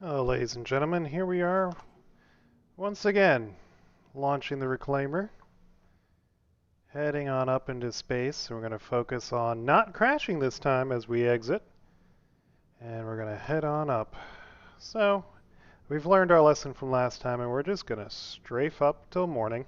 Hello, ladies and gentlemen. Here we are once again launching the Reclaimer, heading on up into space. We're going to focus on not crashing this time as we exit, and we're going to head on up. So, we've learned our lesson from last time, and we're just going to strafe up till morning.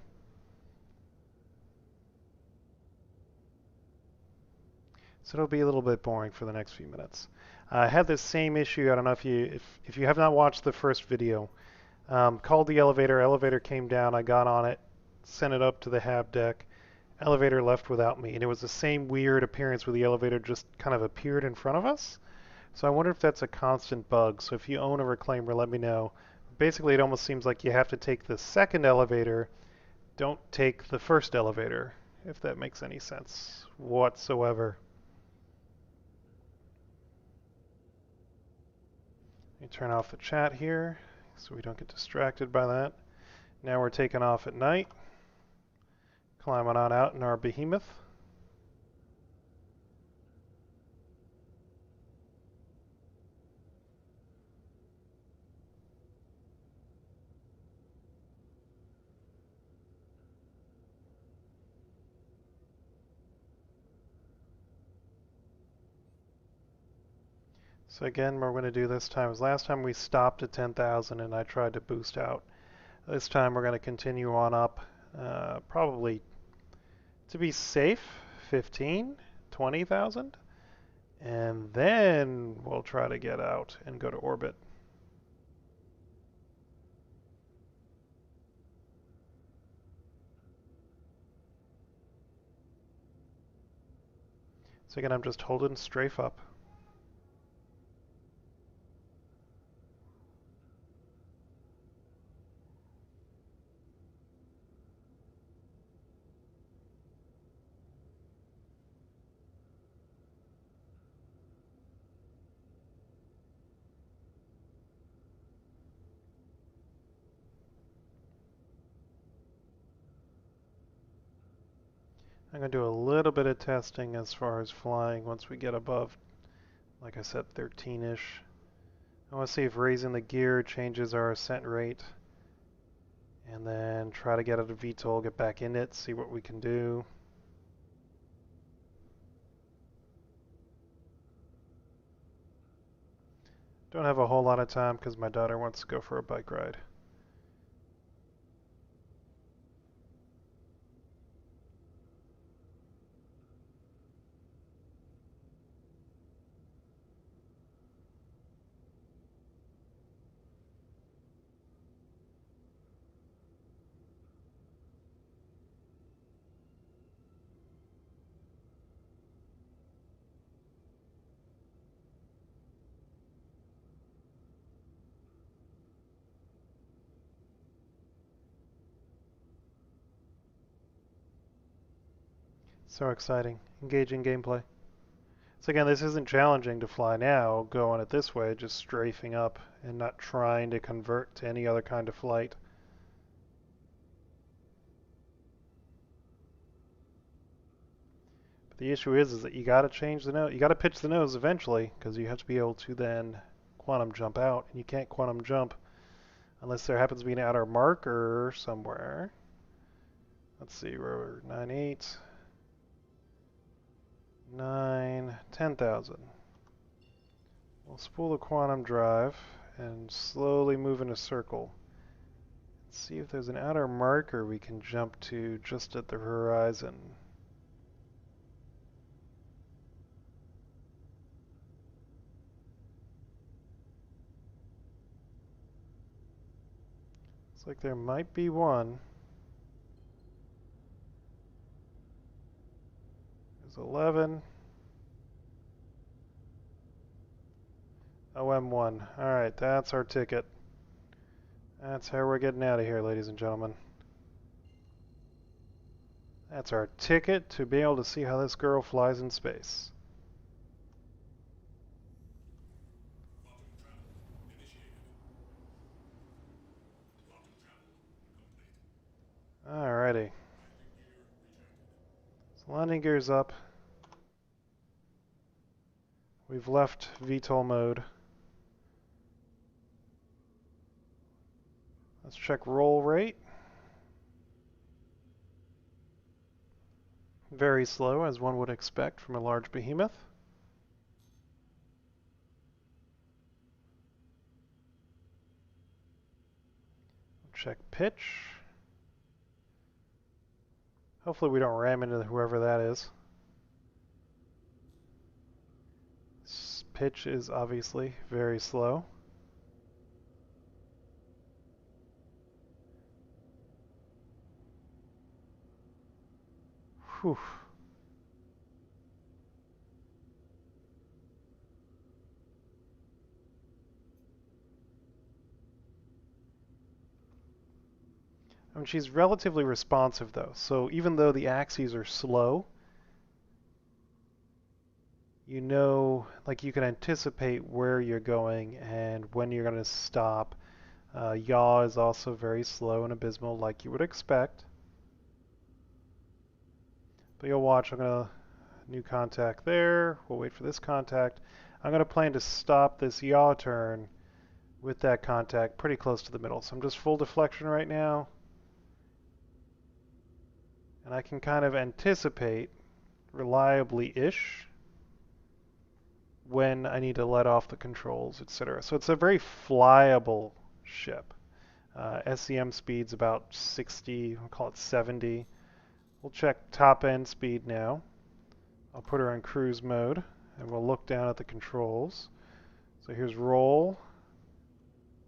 So it'll be a little bit boring for the next few minutes. I had this same issue. I don't know if you have not watched the first video. Called the elevator. Elevator came down. I got on it, sent it up to the hab deck. Elevator left without me, and it was the same weird appearance where the elevator just kind of appeared in front of us. So I wonder if that's a constant bug. So if you own a Reclaimer, let me know. Basically, it almost seems like you have to take the second elevator. Don't take the first elevator, if that makes any sense whatsoever. Let me turn off the chat here so we don't get distracted by that. Now we're taking off at night, climbing on out in our behemoth. So again, what we're going to do this time is last time we stopped at 10,000 and I tried to boost out. This time we're going to continue on up, probably to be safe, 15, 20,000, and then we'll try to get out and go to orbit. So again, I'm just holding strafe up. I'm going to do a little bit of testing as far as flying once we get above, like I said, 13-ish. I want to see if raising the gear changes our ascent rate. And then try to get out of VTOL, get back in it, see what we can do. Don't have a whole lot of time because my daughter wants to go for a bike ride. So exciting. Engaging gameplay. So again, this isn't challenging to fly now, going it this way, just strafing up and not trying to convert to any other kind of flight. But the issue is that you got to change the nose. You got to pitch the nose eventually, because you have to be able to then quantum jump out, and you can't quantum jump unless there happens to be an outer marker somewhere. Let's see, we're 9.8. 10,000. We'll spool the quantum drive and slowly move in a circle. Let's see if there's an outer marker we can jump to just at the horizon. Looks like there might be one. There's 11. OM1. Alright, that's our ticket. That's how we're getting out of here, ladies and gentlemen. That's our ticket to be able to see how this girl flies in space. Alrighty. So landing gear's up. We've left VTOL mode. Let's check roll rate. Very slow, as one would expect from a large behemoth. Check pitch. Hopefully we don't ram into whoever that is. Pitch is obviously very slow. Whew. I mean, she's relatively responsive though, so even though the axes are slow, you know, like you can anticipate where you're going and when you're going to stop. Yaw is also very slow and abysmal, like you would expect. But you'll watch, I'm going to, new contact there, we'll wait for this contact. I'm going to plan to stop this yaw turn with that contact pretty close to the middle. So I'm just full deflection right now. And I can kind of anticipate reliably-ish when I need to let off the controls, etc. So it's a very flyable ship. SEM speed's about 60, we'll call it 70. We'll check top end speed now. I'll put her on cruise mode and we'll look down at the controls. So here's roll,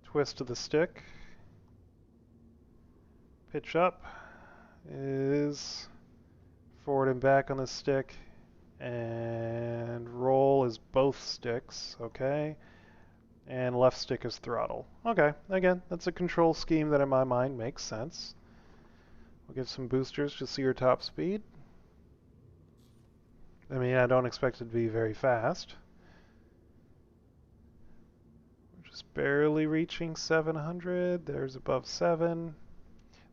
twist of the stick, pitch up is forward and back on the stick, and roll is both sticks, okay, and left stick is throttle. Okay, again, that's a control scheme that in my mind makes sense. We'll give some boosters to see her top speed. I mean, I don't expect it to be very fast. We're just barely reaching 700. There's above 7.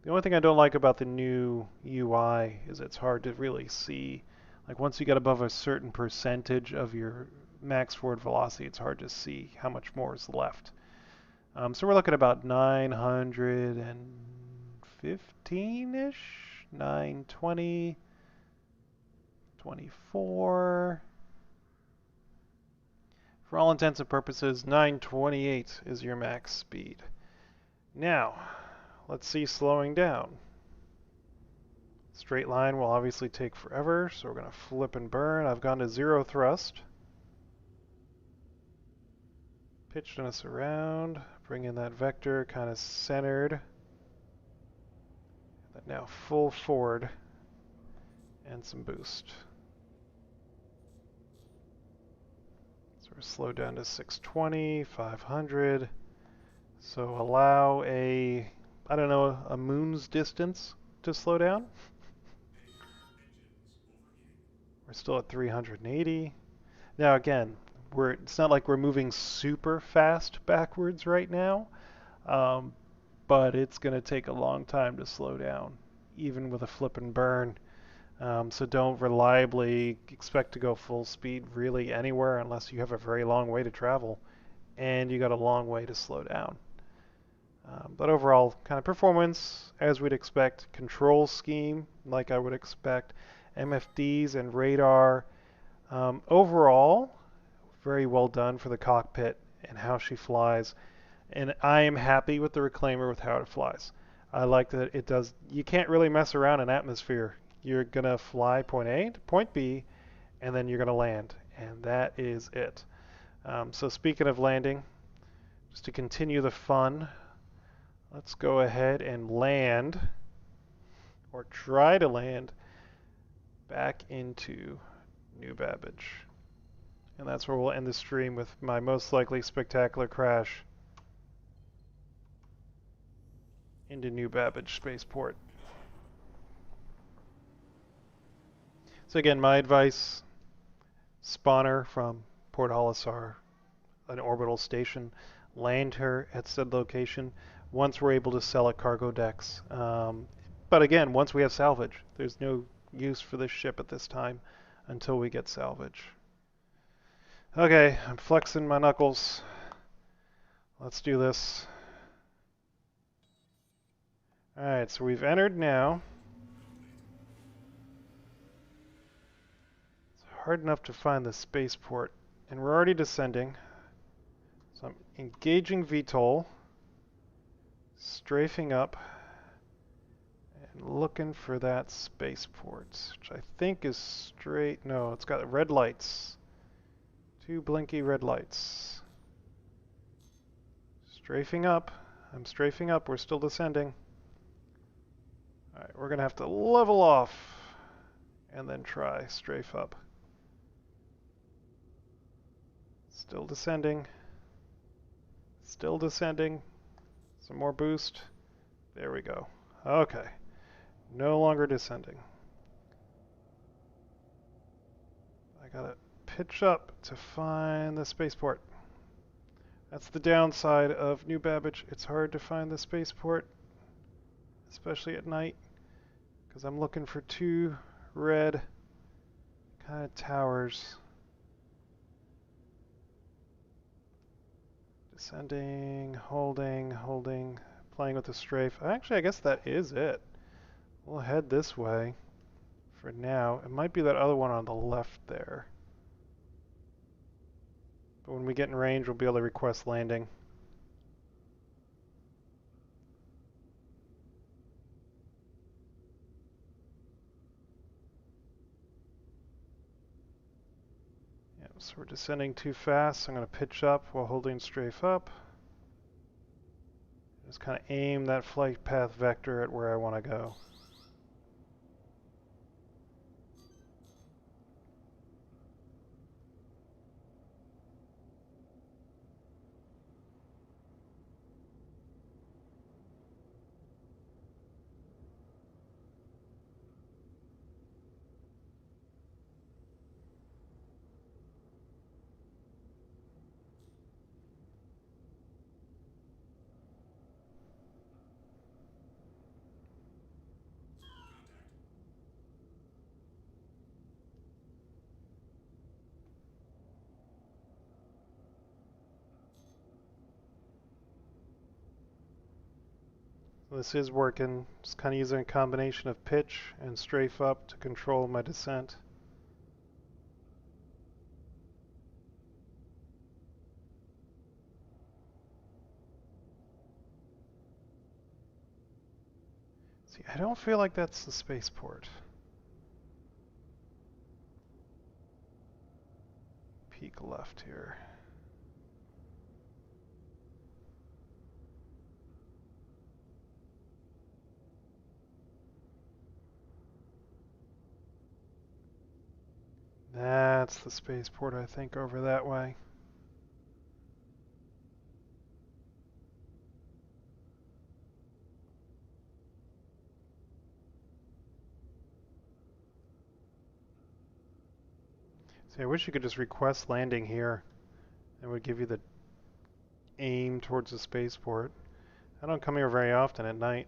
The only thing I don't like about the new UI is it's hard to really see. Like once you get above a certain percentage of your max forward velocity, it's hard to see how much more is left. So we're looking at about 915-ish, 920, 24. For all intents and purposes, 928 is your max speed. Now, let's see slowing down. Straight line will obviously take forever, so we're going to flip and burn. I've gone to 0 thrust. Pitching us around, bring in that vector kind of centered. That now full forward and some boost. So we're slowed down to 620, 500. So allow a, I don't know, a moon's distance to slow down. We're still at 380. Now again, it's not like we're moving super fast backwards right now, but it's going to take a long time to slow down, even with a flip and burn. So don't reliably expect to go full speed really anywhere unless you have a very long way to travel and you got a long way to slow down. But overall, kind of performance as we'd expect, control scheme like I would expect, MFDs and radar. Overall, very well done for the cockpit and how she flies. And I am happy with the Reclaimer with how it flies. I like that it does, you can't really mess around in atmosphere. You're going to fly point A to point B, and then you're going to land. And that is it. So speaking of landing, just to continue the fun, let's go ahead and land, or try to land, back into New Babbage. And that's where we'll end the stream with my most likely spectacular crash into New Babbage Spaceport. So again, my advice, spawner from Port Olisar, an orbital station, land her at said location once we're able to sell at cargo decks. But again, once we have salvage, there's no use for this ship at this time until we get salvage. Okay, I'm flexing my knuckles. Let's do this. Alright, so we've entered now. It's hard enough to find the spaceport, and we're already descending. So I'm engaging VTOL, strafing up, and looking for that spaceport, which I think is straight. No, it's got red lights. 2 blinky red lights. Strafing up. I'm strafing up. We're still descending. Alright, we're going to have to level off and then try strafe up. Still descending. Still descending. Some more boost. There we go. Okay. No longer descending. I gotta pitch up to find the spaceport. That's the downside of New Babbage. It's hard to find the spaceport, especially at night, because I'm looking for 2 red kind of towers. Descending, holding, playing with the strafe. Actually, I guess that is it. We'll head this way for now. It might be that other one on the left there. But when we get in range, we'll be able to request landing. Yep, so we're descending too fast, so I'm going to pitch up while holding strafe up. Just kind of aim that flight path vector at where I want to go. This is working. Just kind of using a combination of pitch and strafe up to control my descent. See, I don't feel like that's the spaceport. Peek left here. That's the spaceport, I think, over that way. See, I wish you could just request landing here. It would give you the aim towards the spaceport. I don't come here very often at night.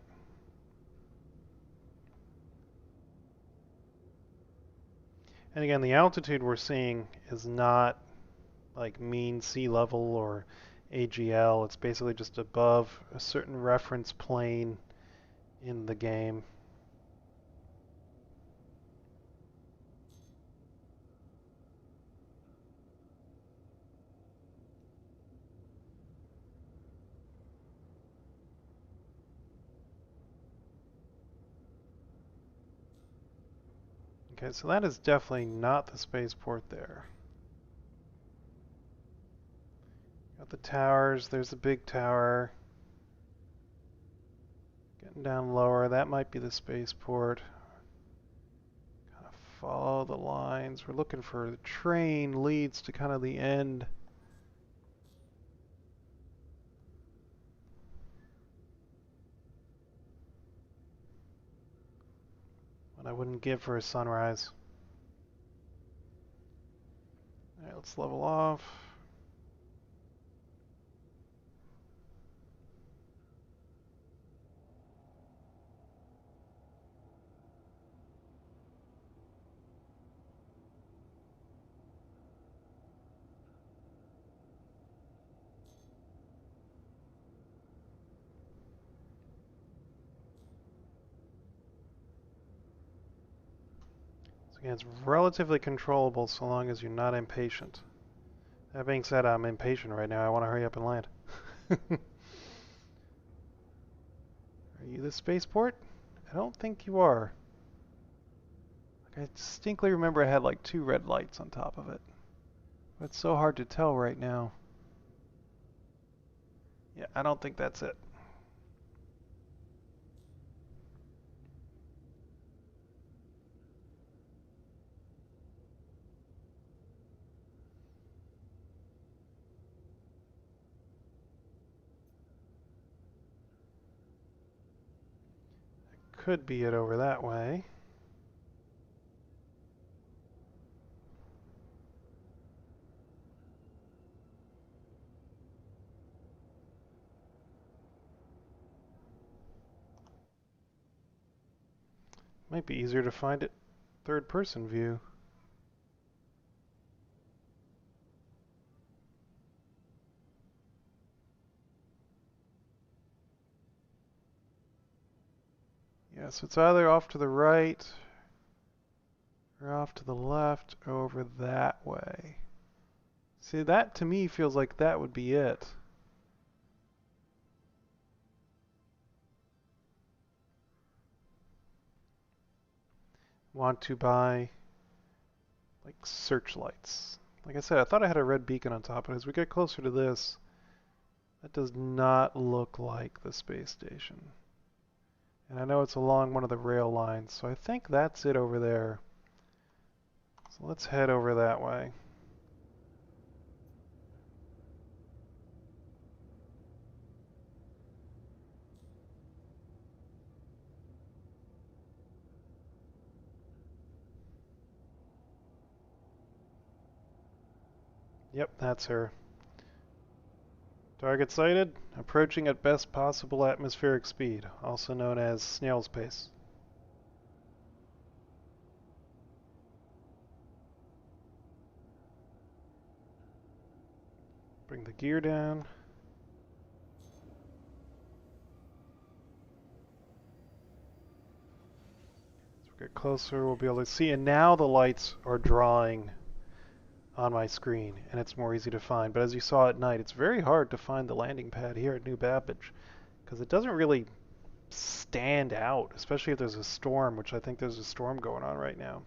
And again, the altitude we're seeing is not like mean sea level or AGL. It's basically just above a certain reference plane in the game. Okay, so that is definitely not the spaceport there. Got the towers, there's the big tower. Getting down lower, that might be the spaceport. Kind of follow the lines. We're looking for the train leads to kind of the end. What I wouldn't give for a sunrise. Alright, let's level off. So again, it's relatively controllable so long as you're not impatient. That being said, I'm impatient right now. I want to hurry up and land. Are you the spaceport? I don't think you are. Like, I distinctly remember I had like 2 red lights on top of it. But it's so hard to tell right now. Yeah, I don't think that's it. Could be it over that way. Might be easier to find it third person view. Yeah, so it's either off to the right or off to the left or over that way. See, that to me feels like that would be it. Want to buy like searchlights. Like I said, I thought I had a red beacon on top, but as we get closer to this, that does not look like the space station. And I know it's along one of the rail lines, so I think that's it over there. So let's head over that way. Yep, that's her. Target sighted, approaching at best possible atmospheric speed, also known as snail's pace. Bring the gear down. As we get closer, we'll be able to see, and now the lights are drawing on my screen, and it's more easy to find. But as you saw at night, it's very hard to find the landing pad here at New Babbage, because it doesn't really stand out, especially if there's a storm, which I think there's a storm going on right now.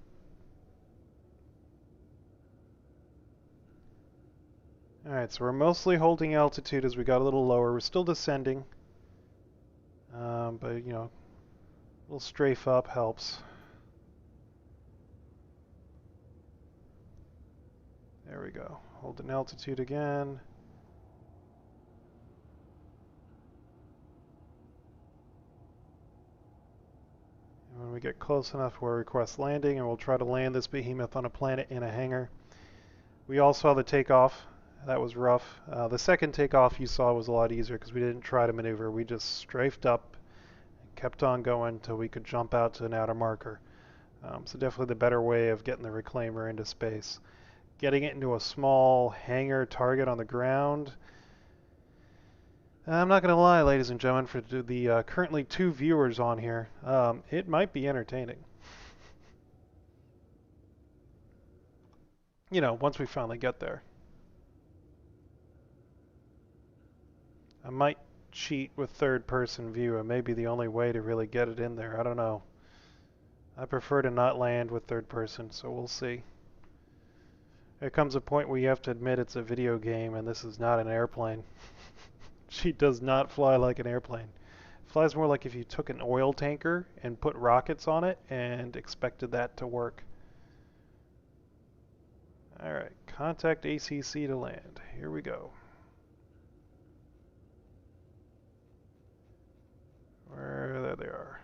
Alright, so we're mostly holding altitude as we got a little lower. We're still descending, but you know, a little strafe up helps. There we go. Hold an altitude again. And when we get close enough, we'll request landing, and we'll try to land this behemoth on a planet in a hangar. We all saw the takeoff. That was rough. The second takeoff you saw was a lot easier because we didn't try to maneuver. We just strafed up and kept on going until we could jump out to an outer marker. So definitely the better way of getting the reclaimer into space. Getting it into a small hangar target on the ground. I'm not going to lie, ladies and gentlemen, for the currently 2 viewers on here, it might be entertaining. You know, once we finally get there. I might cheat with third person view. It may be the only way to really get it in there. I don't know. I prefer to not land with third person, so we'll see. There comes a point where you have to admit it's a video game and this is not an airplane. She does not fly like an airplane. It flies more like if you took an oil tanker and put rockets on it and expected that to work. Alright, contact ACC to land. Here we go. There they are.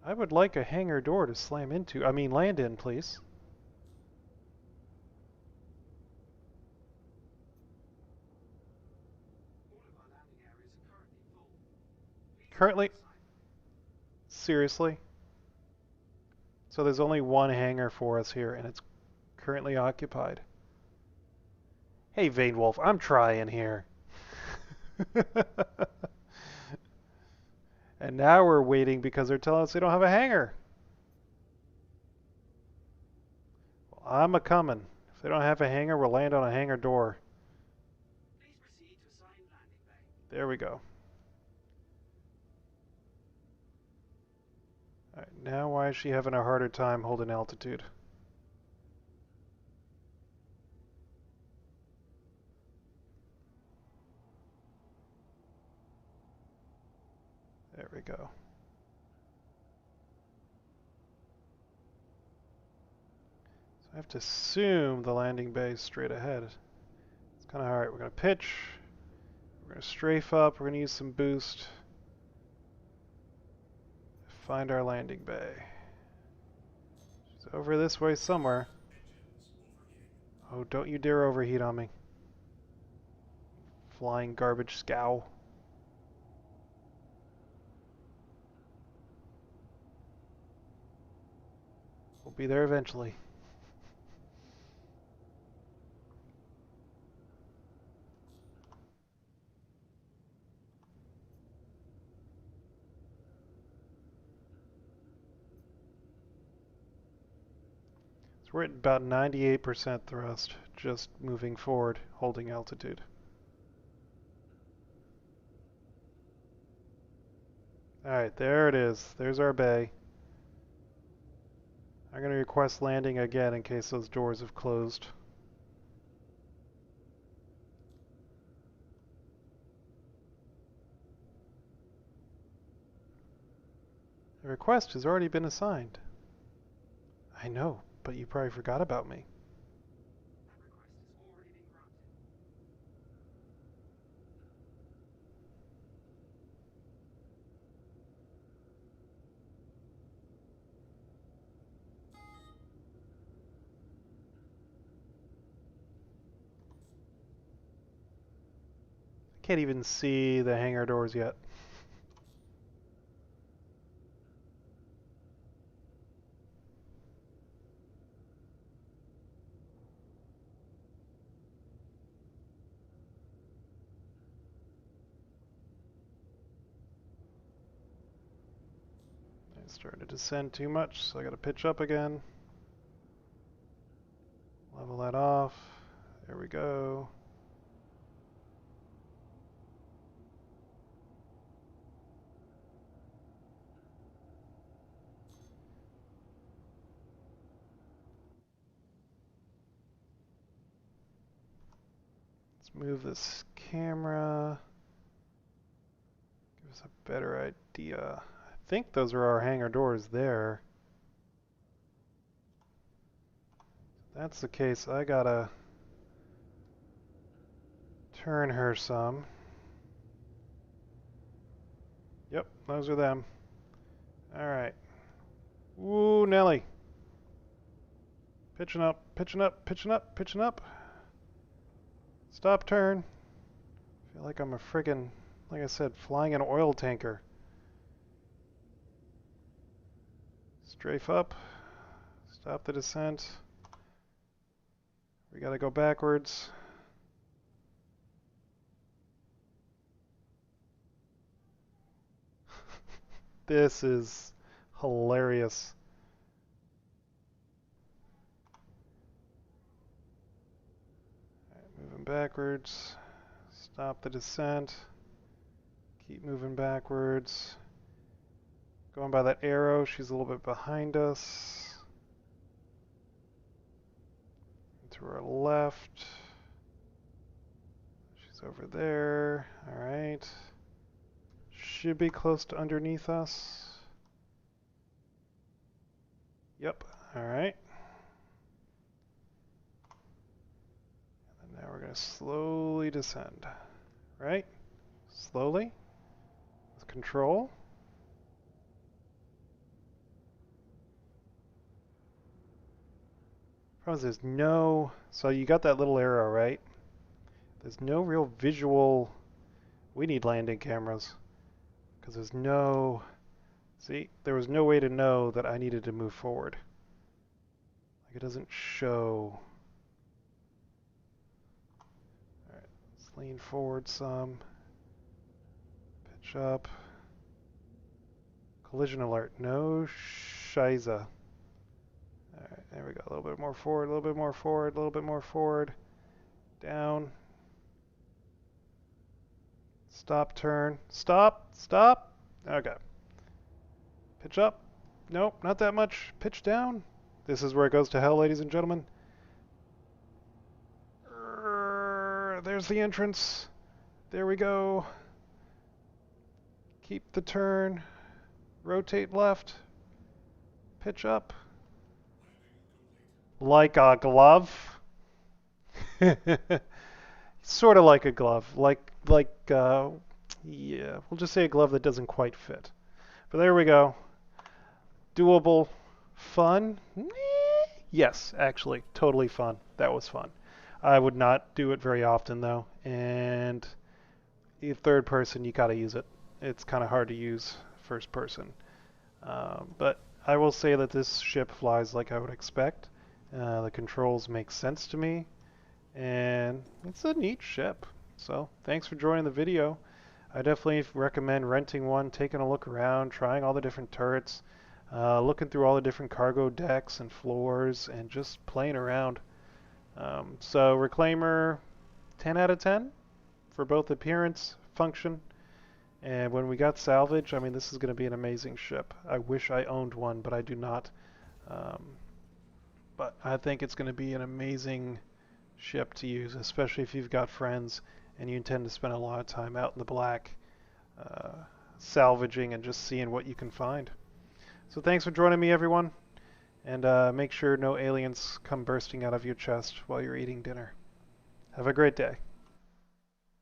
I would like a hangar door to slam into. I mean, land in, please. Currently? Seriously? So there's only one hangar for us here, and it's currently occupied. Hey, Vane Wolf, I'm trying here. And now we're waiting because they're telling us they don't have a hangar. Well, I'm a-coming. If they don't have a hangar, we'll land on a hangar door. Please proceed to assigned landing bay. There we go. All right, now why is she having a harder time holding altitude? There we go. So I have to assume the landing bay is straight ahead. It's kind of hard. We're going to pitch. We're going to strafe up. We're going to use some boost. Find our landing bay. She's over this way somewhere. Oh, don't you dare overheat on me. Flying garbage scow. We'll be there eventually. So we're at about 98% thrust, just moving forward, holding altitude. Alright, there it is. There's our bay. I'm going to request landing again in case those doors have closed. The request has already been assigned. I know, but you probably forgot about me. That request has already been granted. I can't even see the hangar doors yet. I started to descend too much, so I gotta pitch up again. Level that off. There we go. Let's move this camera. Give us a better idea. I think those are our hangar doors there. If that's the case, I gotta turn her some. Yep, those are them. Alright. Woo, Nelly. Pitching up, pitching up, pitching up, pitching up. Stop, turn. I feel like I'm a friggin', like I said, flying an oil tanker. Strafe up. Stop the descent. We gotta go backwards. This is hilarious. Right, moving backwards. Stop the descent. Keep moving backwards. Going by that arrow, she's a little bit behind us. To our left. She's over there. Alright. Should be close to underneath us. Yep. Alright. And now we're going to slowly descend. Right? Slowly. With control. Problem is there's no... So you got that little arrow, right? There's no real visual... We need landing cameras. Because there's no... See? There was no way to know that I needed to move forward. Like it doesn't show... Alright, let's lean forward some. Pitch up. Collision alert. No shiza. Alright, there we go. A little bit more forward, a little bit more forward, a little bit more forward. Down. Stop, turn. Stop, stop. Okay. Pitch up. Nope, not that much. Pitch down. This is where it goes to hell, ladies and gentlemen. There's the entrance. There we go. Keep the turn. Rotate left. Pitch up. Like a glove. Sort of like a glove. Yeah, we'll just say a glove that doesn't quite fit. But there we go. Doable. Fun? Yes, actually, totally fun. That was fun. I would not do it very often though, and the third person, you gotta use it. It's kind of hard to use first person. But I will say that this ship flies like I would expect. The controls make sense to me, and it's a neat ship. So thanks for joining the video. I definitely recommend renting one, taking a look around, trying all the different turrets, looking through all the different cargo decks and floors, and just playing around. So Reclaimer, 10 out of 10 for both appearance, function, and when we got salvage, I mean, this is going to be an amazing ship. I wish I owned one, but I do not. But I think it's going to be an amazing ship to use, especially if you've got friends and you intend to spend a lot of time out in the black, salvaging and just seeing what you can find. So thanks for joining me, everyone. And make sure no aliens come bursting out of your chest while you're eating dinner. Have a great day.